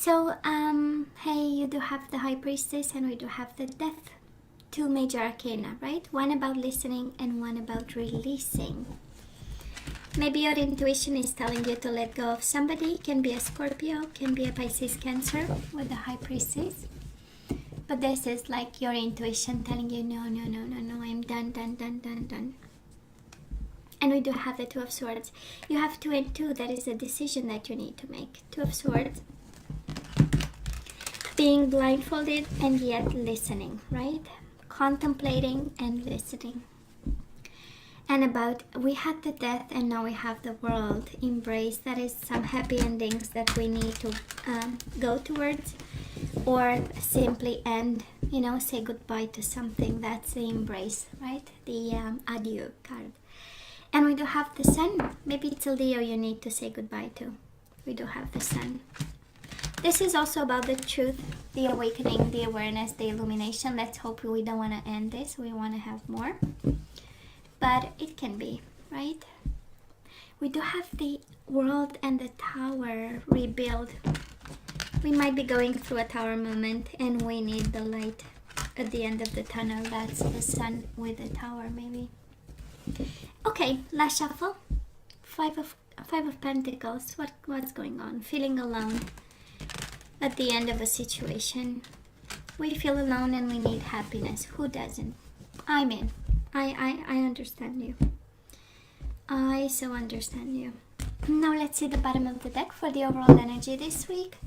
Hey, you do have the High Priestess and we do have the Death. Two major arcana, right? One about listening and one about releasing. Maybe your intuition is telling you to let go of somebody. Can be a Scorpio, can be a Pisces, Cancer with the High Priestess. But this is like your intuition telling you, no, I'm done. And we do have the Two of Swords. You have 2 and 2. That is a decision that you need to make. 2 of Swords. Being blindfolded and yet listening, right? Contemplating and listening. And about, we had the Death and now we have the World. Embrace. That is some happy endings that we need to go towards. Or simply end, say goodbye to something. That's the embrace, right? The adieu card. And we do have the Sun. Maybe it's a Leo you need to say goodbye to. We do have the Sun. This is also about the truth, the awakening, the awareness, the illumination. Let's hope we don't want to end this. We want to have more. But it can be, right? We do have the World and the Tower rebuild. We might be going through a Tower moment and we need the light at the end of the tunnel. That's the Sun with the Tower, maybe. Okay, last shuffle. Five of Pentacles. What's going on? Feeling alone at the end of a situation. We feel alone and we need happiness. Who doesn't? I'm in. I understand you. I so understand you. Now let's see the bottom of the deck for the overall energy this week.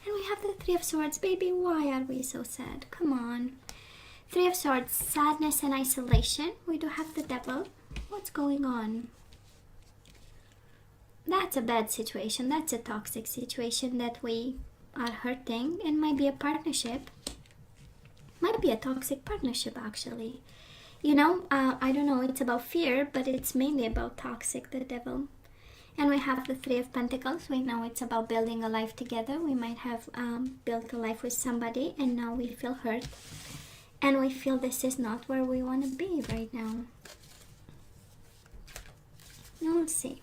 And we have the Three of Swords. Baby, why are we so sad? Come on. Three of Swords, sadness and isolation. We do have the Devil. What's going on? That's a bad situation. That's a toxic situation that we are hurting, and might be a partnership. Might be a toxic partnership, actually. I don't know. It's about fear, but it's mainly about toxic, the Devil. And we have the Three of Pentacles. We know it's about building a life together. We might have built a life with somebody and now we feel hurt. And we feel this is not where we want to be right now. Now let's see.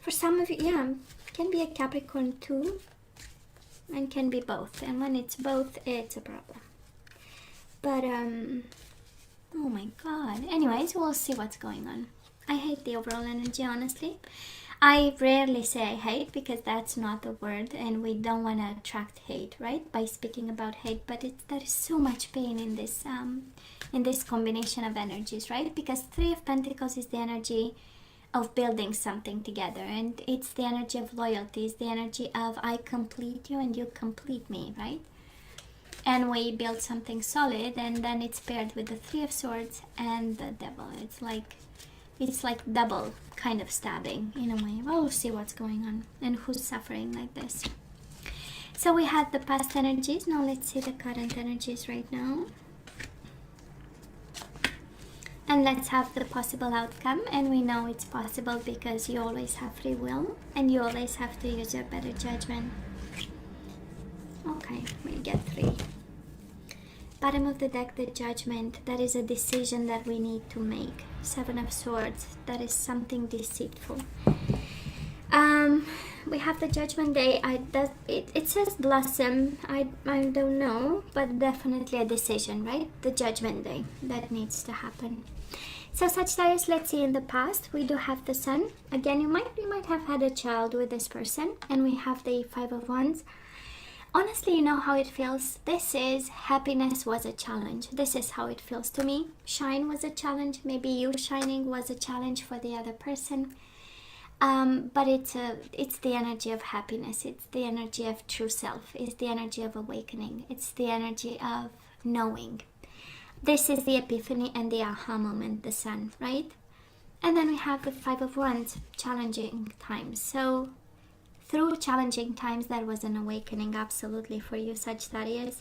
For some of you, can be a Capricorn too. And can be both. And when it's both, it's a problem. But, oh my God. Anyways, we'll see what's going on. I hate the overall energy, honestly. I rarely say I hate because that's not the word and we don't want to attract hate, right? By speaking about hate, but there is so much pain in this combination of energies, right? Because Three of Pentacles is the energy of building something together, and it's the energy of loyalty, it's the energy of I complete you and you complete me, right? And we build something solid, and then it's paired with the Three of Swords and the Devil. It's like double kind of stabbing in a way. Well, we'll see what's going on and who's suffering like this. So we had the past energies. Now let's see the current energies right now. And let's have the possible outcome. And we know it's possible because you always have free will and you always have to use your better judgment. Okay, we get 3. Bottom of the deck, the Judgment. That is a decision that we need to make. 7 of Swords. That is something deceitful. We have the Judgment Day. It says blossom. I don't know, but definitely a decision, right? The Judgment Day. That needs to happen. So Sagittarius, let's see in the past. We do have the Sun. Again, you might have had a child with this person. And we have the 5 of Wands. Honestly, you know how it feels. This is happiness was a challenge. This is how it feels to me. Shine was a challenge. Maybe you shining was a challenge for the other person. But it's the energy of happiness. It's the energy of true self. It's the energy of awakening. It's the energy of knowing. This is the epiphany and the aha moment, the Sun, right? And then we have the 5 of Wands, challenging times. So through challenging times, that was an awakening absolutely for you, Sagittarius.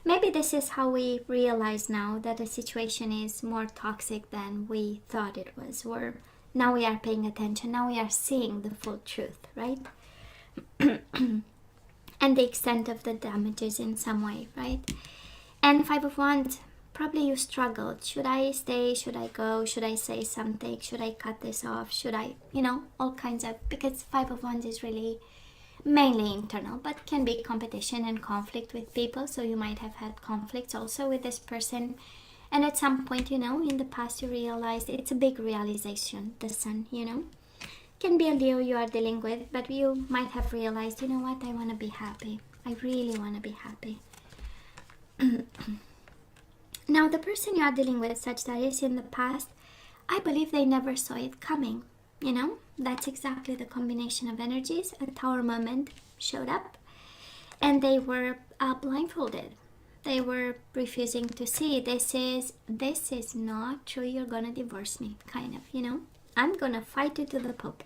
Maybe this is how we realize now that the situation is more toxic than we thought it was. Or now we are paying attention. Now we are seeing the full truth, right? And the extent of the damages in some way, right? And 5 of Wands, probably you struggled. Should I stay? Should I go? Should I say something? Should I cut this off? Should I, all kinds of, because 5 of Wands is really mainly internal, but can be competition and conflict with people. So you might have had conflicts also with this person, and at some point, you know, in the past you realized, it's a big realization, the sun, you know. Can be a Leo you are dealing with, but you might have realized, you know what, I want to be happy. I really want to be happy. Now, the person you are dealing with, Sagittarius, in the past, I believe they never saw it coming. You know, that's exactly the combination of energies. A Tower moment showed up, and they were blindfolded. They were refusing to see. This is not true. You're gonna divorce me, kind of. You know, I'm gonna fight you to the Pope,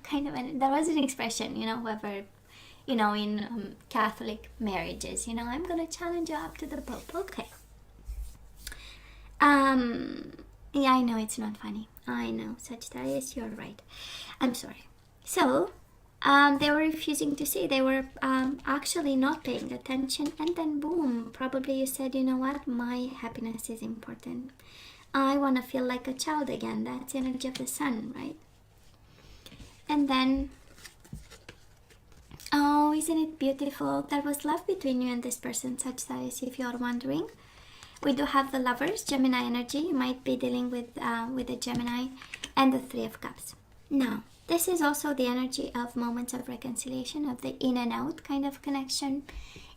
kind of. And there was an expression, you know, whoever, you know, in Catholic marriages, you know, I'm gonna challenge you up to the Pope. Okay. Yeah, I know it's not funny. I know, Sagittarius, you're right. I'm sorry. So, they were refusing to see. They were actually not paying attention. And then, boom, probably you said, you know what? My happiness is important. I want to feel like a child again. That's the energy of the sun, right? And then, oh, isn't it beautiful? There was love between you and this person, Sagittarius, if you're wondering. We do have the Lovers, Gemini energy. You might be dealing with a Gemini, and the Three of Cups. Now, this is also the energy of moments of reconciliation, of the in and out kind of connection,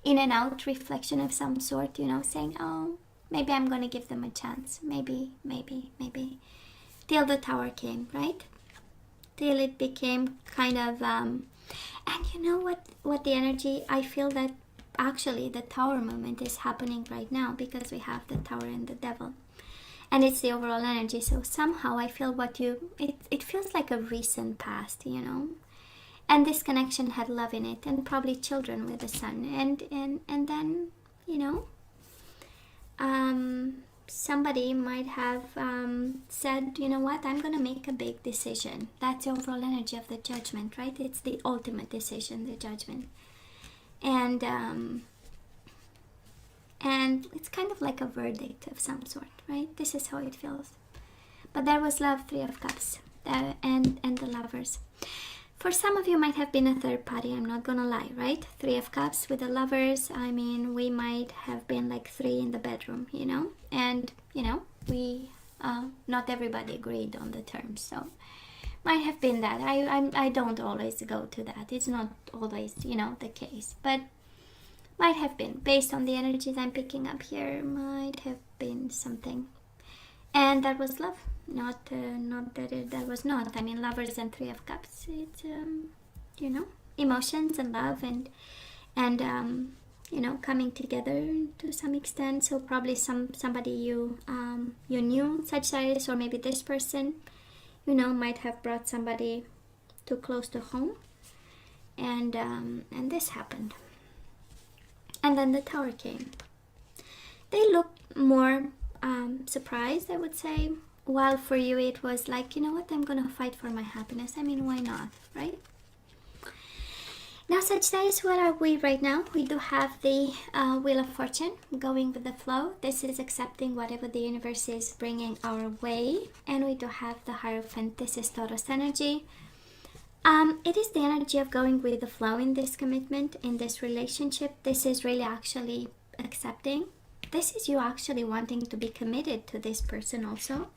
in and out reflection of some sort, you know, saying, oh, maybe I'm going to give them a chance. Maybe. Till the Tower came, right? Till it became kind of, and you know what the energy, I feel that actually the Tower moment is happening right now, because we have the Tower and the Devil, and it's the overall energy. So somehow I feel it feels like a recent past, you know, and this connection had love in it, and probably children with the Sun, and then, you know, somebody might have said, you know what, I'm gonna make a big decision. That's the overall energy of the Judgment, right? It's the ultimate decision, the Judgment. And it's kind of like a verdict of some sort, right? This is how it feels. But there was love, Three of Cups, and the Lovers. For some of you might have been a third party, I'm not gonna lie, right? Three of Cups with the Lovers, I mean, we might have been like three in the bedroom, you know? And, you know, we, not everybody agreed on the terms, so might have been that. I don't always go to that. It's not always, you know, the case. But might have been. Based on the energies I'm picking up here, might have been something. And that was love. Not that was not. I mean, Lovers and Three of Cups. It's, you know, emotions and love and you know, coming together to some extent. So probably somebody you knew, Sagittarius, or maybe this person, you know, might have brought somebody too close to home, and this happened. And then the Tower came. They looked more surprised, I would say, while for you it was like, you know what, I'm gonna fight for my happiness. I mean, why not, right? Now, Sagittarius, where are we right now? We do have the Wheel of Fortune, going with the flow. This is accepting whatever the universe is bringing our way. And we do have the Hierophant. This is Taurus energy. It is the energy of going with the flow in this commitment, in this relationship. This is really actually accepting. This is you actually wanting to be committed to this person also.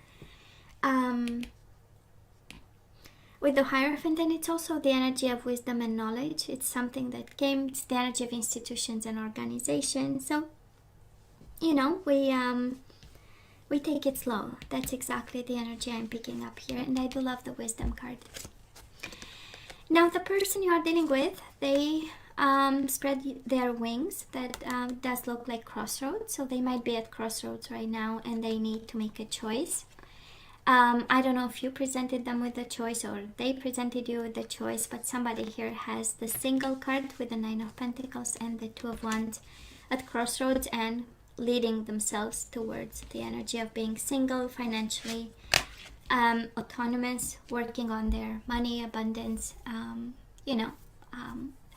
With the Hierophant, and it's also the energy of wisdom and knowledge. It's something that came, it's the energy of institutions and organizations. So, you know, we take it slow. That's exactly the energy I'm picking up here, and I do love the Wisdom card. Now, the person you are dealing with, they spread their wings. That does look like crossroads. So they might be at crossroads right now, and they need to make a choice. I don't know if you presented them with a choice or they presented you with a choice, but somebody here has the Single card with the Nine of Pentacles and the Two of Wands at crossroads and leading themselves towards the energy of being single, financially autonomous, working on their money, abundance, you know,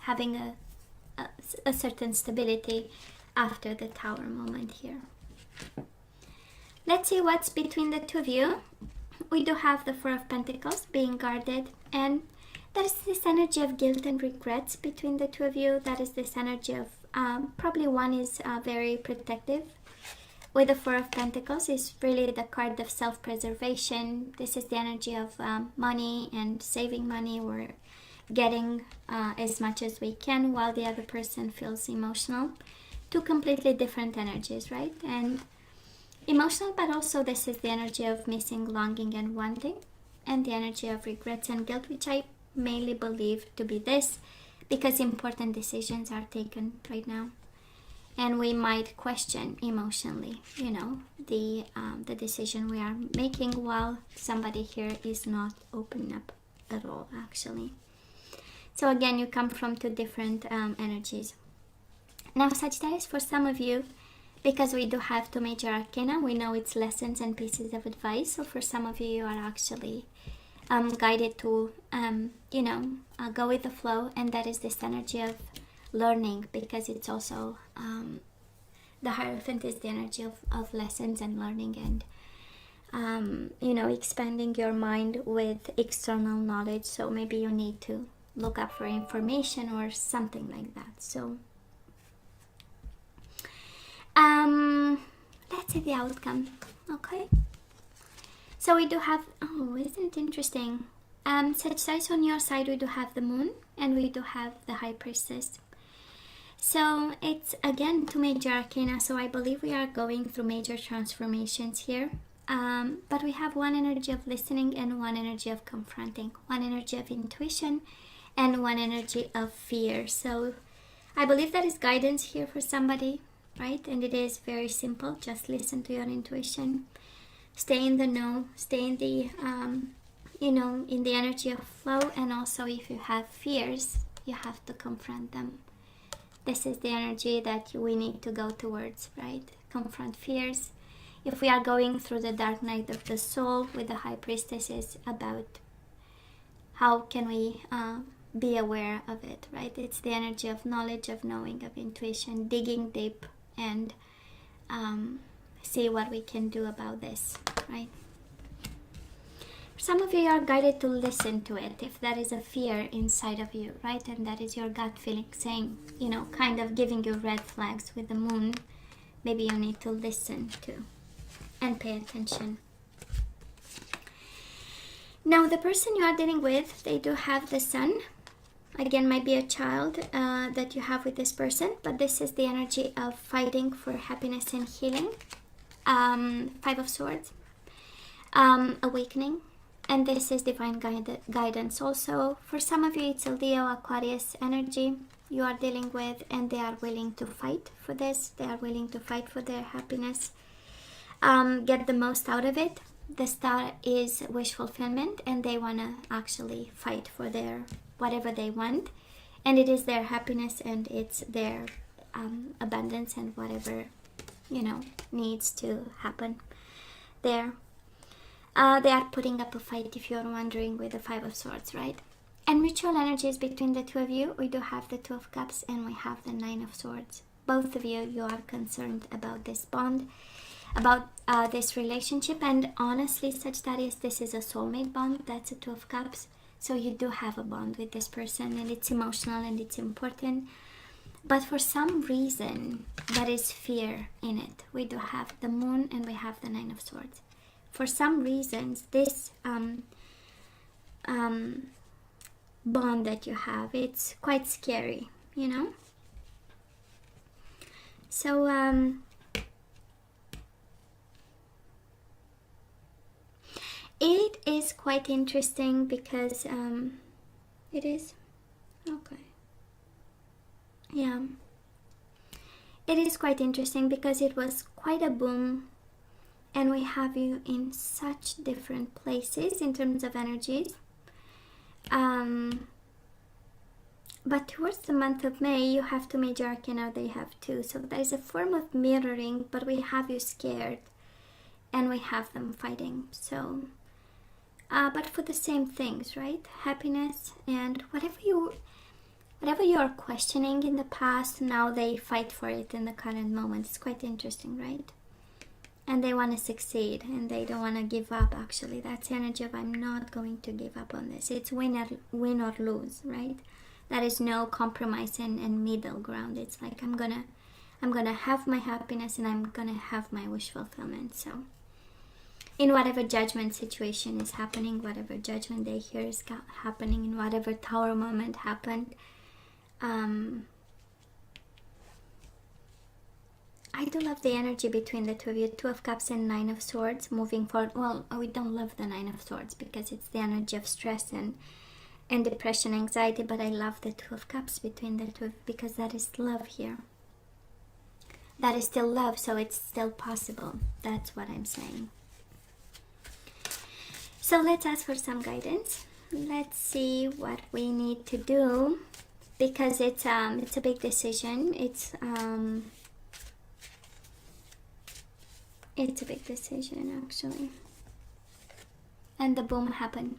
having a certain stability after the Tower moment here. Let's see what's between the two of you. We do have the Four of Pentacles being guarded, and There is this energy of guilt and regrets between the two of you. That is this energy of probably one is very protective. With the Four of Pentacles is really the card of self-preservation. This is the energy of money and saving money. We're getting as much as we can while the other person feels emotional. Two completely different energies, right? And emotional, but also this is the energy of missing, longing, and wanting. And the energy of regrets and guilt, which I mainly believe to be this, because important decisions are taken right now. And we might question emotionally, you know, the decision we are making, while somebody here is not open up at all, actually. So again, you come from two different energies. Now, Sagittarius, for some of you, because we do have two major arcana, we know it's lessons and pieces of advice. So for some of you, you are actually guided to, go with the flow. And that is this energy of learning, because it's also the Hierophant is the energy of lessons and learning, and expanding your mind with external knowledge. So maybe you need to look up for information or something like that. So let's see the outcome. Okay, so we do have, isn't it interesting, Sagittarius, on your side we do have the Moon and we do have the High Priestess. So it's again two major arcana, so I believe we are going through major transformations here. But we have one energy of listening and one energy of confronting, one energy of intuition and one energy of fear. So I believe that is guidance here for somebody, right? And it is very simple. Just listen to your intuition. Stay in the know. Stay in the, in the energy of flow. And also if you have fears, you have to confront them. This is the energy that we need to go towards, right? Confront fears. If we are going through the dark night of the soul with the High Priestess, is about how can we be aware of it, right? It's the energy of knowledge, of knowing, of intuition, digging deep, and see what we can do about this, right? Some of you are guided to listen to it if there is a fear inside of you, right? And that is your gut feeling saying, kind of giving you red flags with the Moon. Maybe you need to listen to and pay attention. Now, the person you are dealing with, they do have the Sun. Again, might be a child that you have with this person, but this is the energy of fighting for happiness and healing. Five of Swords, awakening. And this is divine guidance also. For some of you, it's a Leo, Aquarius energy you are dealing with, and they are willing to fight for this. They are willing to fight for their happiness. Get the most out of it. The Star is wish fulfillment, and they want to actually fight for their whatever they want. And it is their happiness, and it's their abundance, and whatever, needs to happen there. They are putting up a fight, if you're wondering, with the Five of Swords, right? And mutual energies between the two of you, we do have the Two of Cups and we have the Nine of Swords. Both of you are concerned about this bond, about this relationship. And honestly, Sagittarius, this is a soulmate bond. That's a Two of Cups. So you do have a bond with this person, and it's emotional and it's important. But for some reason, there is fear in it. We do have the Moon and we have the Nine of Swords. For some reasons, this bond that you have, it's quite scary, So it is quite interesting because it is okay. Yeah, it is quite interesting because it was quite a boom. And we have you in such different places in terms of energies. But towards the month of May, you have two major arcana, they have two. So there is a form of mirroring, but we have you scared. And we have them fighting. So, but for the same things, right? Happiness and whatever you are questioning in the past, now they fight for it in the current moment. It's quite interesting, right? and they want to succeed, and they don't want to give up. Actually, that's the energy of I'm not going to give up on this. It's win or lose, right? There is no compromise and middle ground. It's like I'm gonna have my happiness, and I'm gonna have my wish fulfillment. So in whatever judgment situation is happening, whatever judgment day here is happening, in whatever Tower moment happened, I do love the energy between the two of you. Two of Cups and Nine of Swords moving forward. Well, we don't love the Nine of Swords because it's the energy of stress and depression, anxiety, but I love the Two of Cups between the two because that is love here. That is still love, so it's still possible. That's what I'm saying. So let's ask for some guidance. Let's see what we need to do, because it's a big decision. It's a big decision, actually. And the boom happened.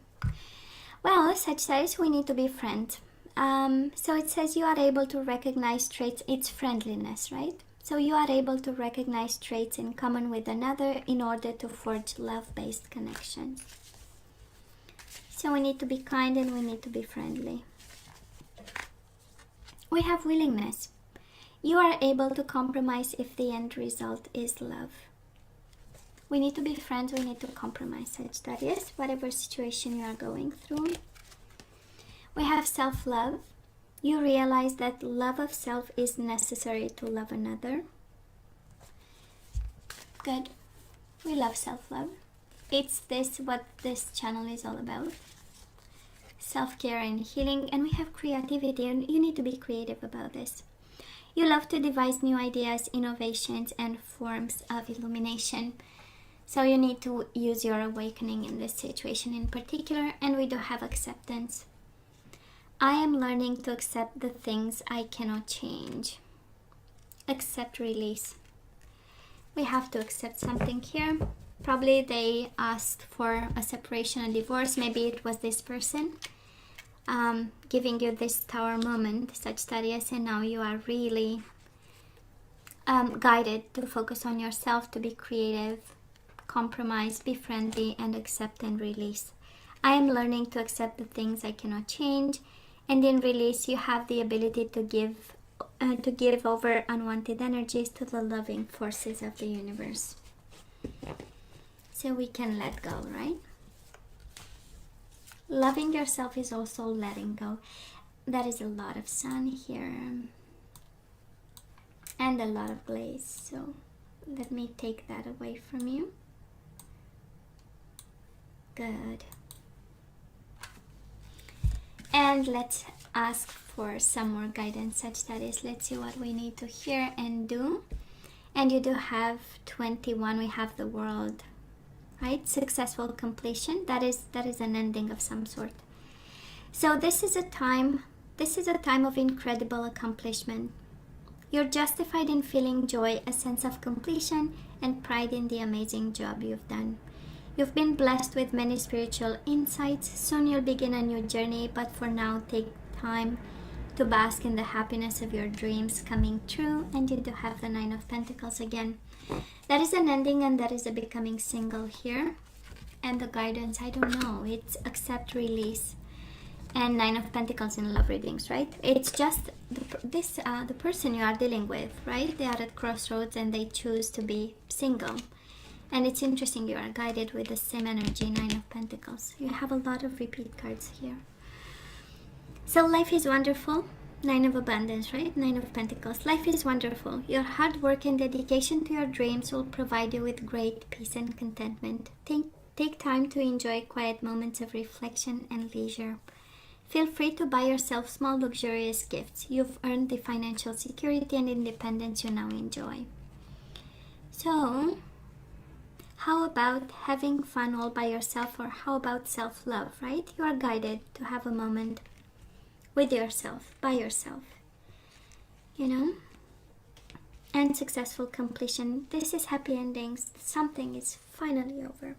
Well, Sagittarius, we need to be friends. So it says you are able to recognize traits. It's friendliness, right? So you are able to recognize traits in common with another in order to forge love-based connections. So we need to be kind and we need to be friendly. We have willingness. You are able to compromise if the end result is love. We need to be friends, we need to compromise, Sagittarius, whatever situation you are going through. We have self-love. You realize that love of self is necessary to love another. Good. We love self-love. It's what this channel is all about. Self-care and healing. And we have creativity, and you need to be creative about this. You love to devise new ideas, innovations, and forms of illumination. So you need to use your awakening in this situation in particular, and we do have acceptance. I am learning to accept the things I cannot change. Accept, release. We have to accept something here. Probably they asked for a separation, a divorce. Maybe it was this person giving you this Tower moment, Sagittarius, and now you are really guided to focus on yourself, to be creative, compromise, be friendly, and accept and release. I am learning to accept the things I cannot change, and in release you have the ability to give over unwanted energies to the loving forces of the universe. So we can let go, right? Loving yourself is also letting go. That is a lot of sun here and a lot of glaze, so let me take that away from you. Good. And let's ask for some more guidance, Sagittarius. Let's see what we need to hear and do. And you do have 21. We have the World, right? Successful completion. That is an ending of some sort. So this is a time of incredible accomplishment. You're justified in feeling joy, a sense of completion, and pride in the amazing job you've done. You've been blessed with many spiritual insights. Soon you'll begin a new journey, but for now, take time to bask in the happiness of your dreams coming true. And you do have the Nine of Pentacles again. That is an ending, and that is a becoming single here. And the guidance, I don't know, it's accept, release. And Nine of Pentacles in love readings, right? It's just the person you are dealing with, right? They are at crossroads and they choose to be single. And it's interesting, you are guided with the same energy, Nine of Pentacles. You have a lot of repeat cards here. So life is wonderful. Nine of Abundance, right? Nine of Pentacles. Life is wonderful. Your hard work and dedication to your dreams will provide you with great peace and contentment. Take time to enjoy quiet moments of reflection and leisure. Feel free to buy yourself small luxurious gifts. You've earned the financial security and independence you now enjoy. So, how about having fun all by yourself, or how about self-love, right? You are guided to have a moment with yourself, by yourself, you know? And successful completion. This is happy endings. Something is finally over.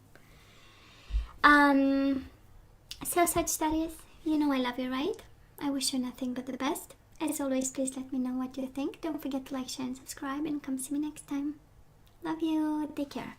So Sagittarius, you know I love you, right? I wish you nothing but the best. As always, please let me know what you think. Don't forget to like, share, and subscribe, and come see me next time. Love you. Take care.